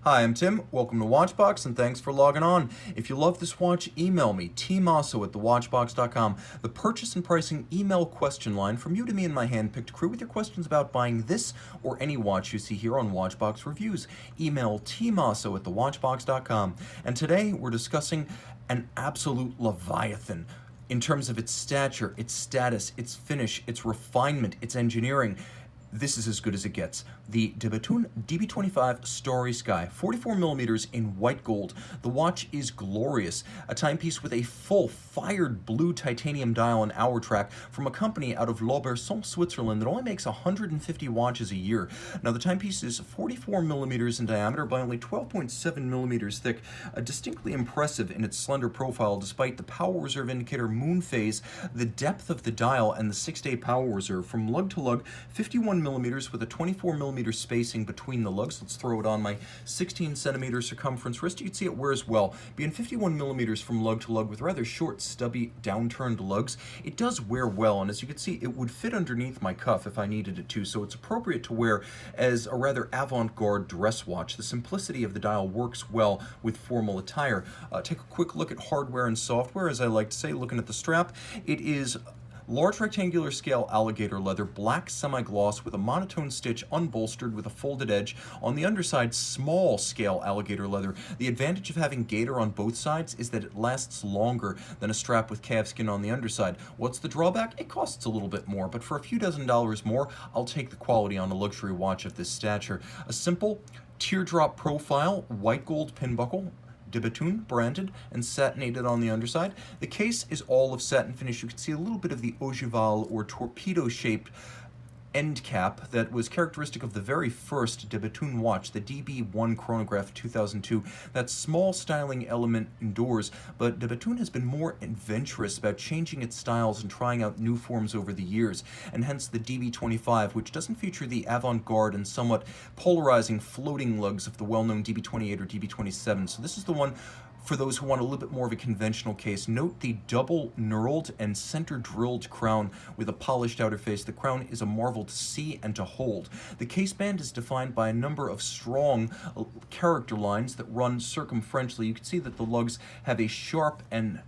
Hi, I'm Tim. Welcome to Watchbox, and thanks for logging on. If you love this watch, email me, tmosso at thewatchbox.com. The purchase and pricing email question line from you to me and my hand-picked crew with your questions about buying this or any watch you see here on Watchbox Reviews. Email tmosso at thewatchbox.com. And today we're discussing an absolute leviathan in terms of its stature, its status, its finish, its refinement, its engineering. This is as good as it gets. The Bethune DB25 Starry Sky, 44 millimeters in white gold. The watch is glorious. A timepiece with a full fired blue titanium dial and hour track from a company out of Lauberson, Switzerland that only makes 150 watches a year. Now the timepiece is 44 millimeters in diameter by only 12.7 millimeters thick, distinctly impressive in its slender profile despite the power reserve indicator moon phase, the depth of the dial, and the 6-day power reserve. From lug to lug, 51 millimeters with a 24 millimeter spacing between the lugs. Let's throw it on my 16 centimeter circumference wrist. You can see it wears well. Being 51 millimeters from lug to lug with rather short, stubby, downturned lugs, it does wear well, and as you can see, it would fit underneath my cuff if I needed it to, so it's appropriate to wear as a rather avant-garde dress watch. The simplicity of the dial works well with formal attire. Take a quick look at hardware and software, as I like to say, looking at the strap. It is large rectangular scale alligator leather, black semi-gloss with a monotone stitch unbolstered with a folded edge. On the underside, small scale alligator leather. The advantage of having gator on both sides is that it lasts longer than a strap with calfskin on the underside. What's the drawback? It costs a little bit more, but for a few dozen dollars more, I'll take the quality on a luxury watch of this stature. A simple teardrop profile, white gold pin buckle, Bethune branded and satinated on the underside. The case is all of satin finish. You can see a little bit of the ogival or torpedo-shaped end cap that was characteristic of the very first Bethune watch, the DB1 chronograph 2002. That small styling element indoors, but Bethune has been more adventurous about changing its styles and trying out new forms over the years, and hence the DB25, which doesn't feature the avant-garde and somewhat polarizing floating lugs of the well-known DB28 or DB27. So this is the one for those who want a little bit more of a conventional case. Note the double knurled and center drilled crown with a polished outer face. The crown is a marvel to see and to hold. The case band is defined by a number of strong character lines that run circumferentially. You can see that the lugs have a sharp and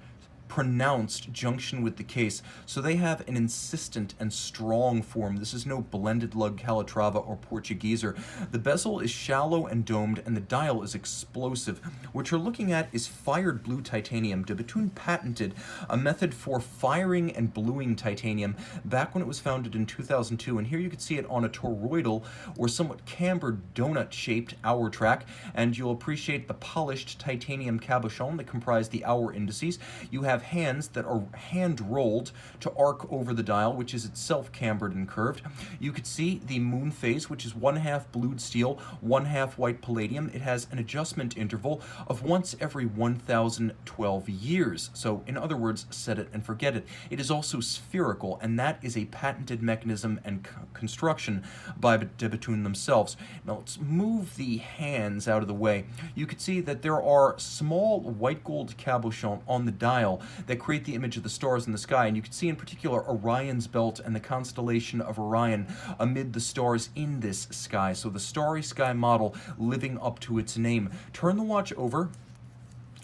pronounced junction with the case, so they have an insistent and strong form. This is no blended lug Calatrava or Portugueser. The bezel is shallow and domed, and the dial is explosive. What you're looking at is fired blue titanium. Bethune patented a method for firing and bluing titanium back when it was founded in 2002, and here you can see it on a toroidal or somewhat cambered donut-shaped hour track, and you'll appreciate the polished titanium cabochon that comprise the hour indices. You have hands that are hand-rolled to arc over the dial, which is itself cambered and curved. You could see the moon phase, which is 1/2 blued steel, 1/2 white palladium. It has an adjustment interval of once every 1,012 years. So, in other words, set it and forget it. It is also spherical, and that is a patented mechanism and construction by Bethune themselves. Now, let's move the hands out of the way. You could see that there are small white gold cabochons on the dial that create the image of the stars in the sky, and you can see in particular Orion's belt and the constellation of Orion amid the stars in this sky. So the Starry Sky model living up to its name. Turn the watch over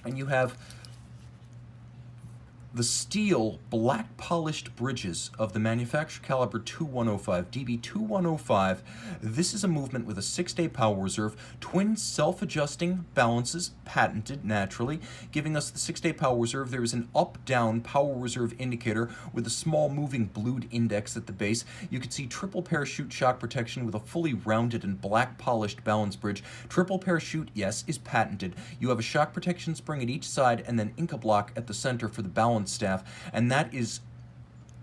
and you have the steel black polished bridges of the manufacturer caliber 2105, DB2105. This is a movement with a 6-day power reserve, twin self-adjusting balances, patented naturally, giving us the 6-day power reserve. There is an up-down power reserve indicator with a small moving blued index at the base. You can see triple parachute shock protection with a fully rounded and black polished balance bridge. Triple parachute, yes, is patented. You have a shock protection spring at each side and then Inca block at the center for the balance staff, and that is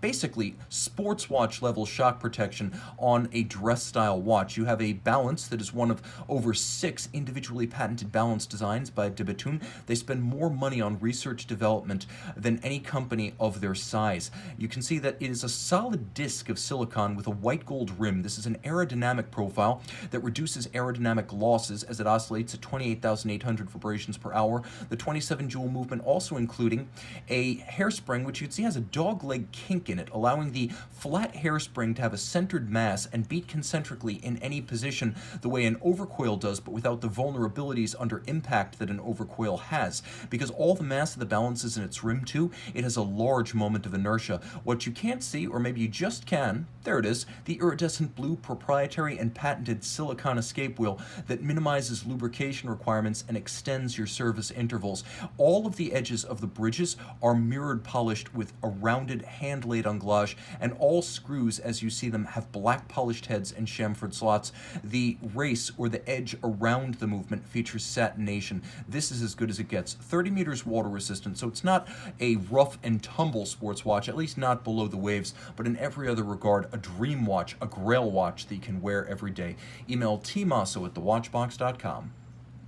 basically sports watch level shock protection on a dress style watch. You have a balance that is one of over 6 individually patented balance designs by Bethune. They spend more money on research development than any company of their size. You can see that it is a solid disc of silicon with a white gold rim. This is an aerodynamic profile that reduces aerodynamic losses as it oscillates at 28,800 vibrations per hour. The 27 jewel movement also including a hairspring, which you can see has a dog leg kink in in it, allowing the flat hairspring to have a centered mass and beat concentrically in any position the way an overcoil does, but without the vulnerabilities under impact that an overcoil has. Because all the mass of the balance is in its rim too, it has a large moment of inertia. What you can't see, or maybe you just can, there it is, the iridescent blue proprietary and patented silicone escape wheel that minimizes lubrication requirements and extends your service intervals. All of the edges of the bridges are mirrored polished with a rounded hand-laid anglage, and all screws, as you see them, have black polished heads and chamfered slots. The race, or the edge around the movement, features satination. This is as good as it gets. 30 meters water resistant, so it's not a rough and tumble sports watch, at least not below the waves, but in every other regard, a dream watch, a grail watch that you can wear every day. Email tmosso@thewatchbox.com.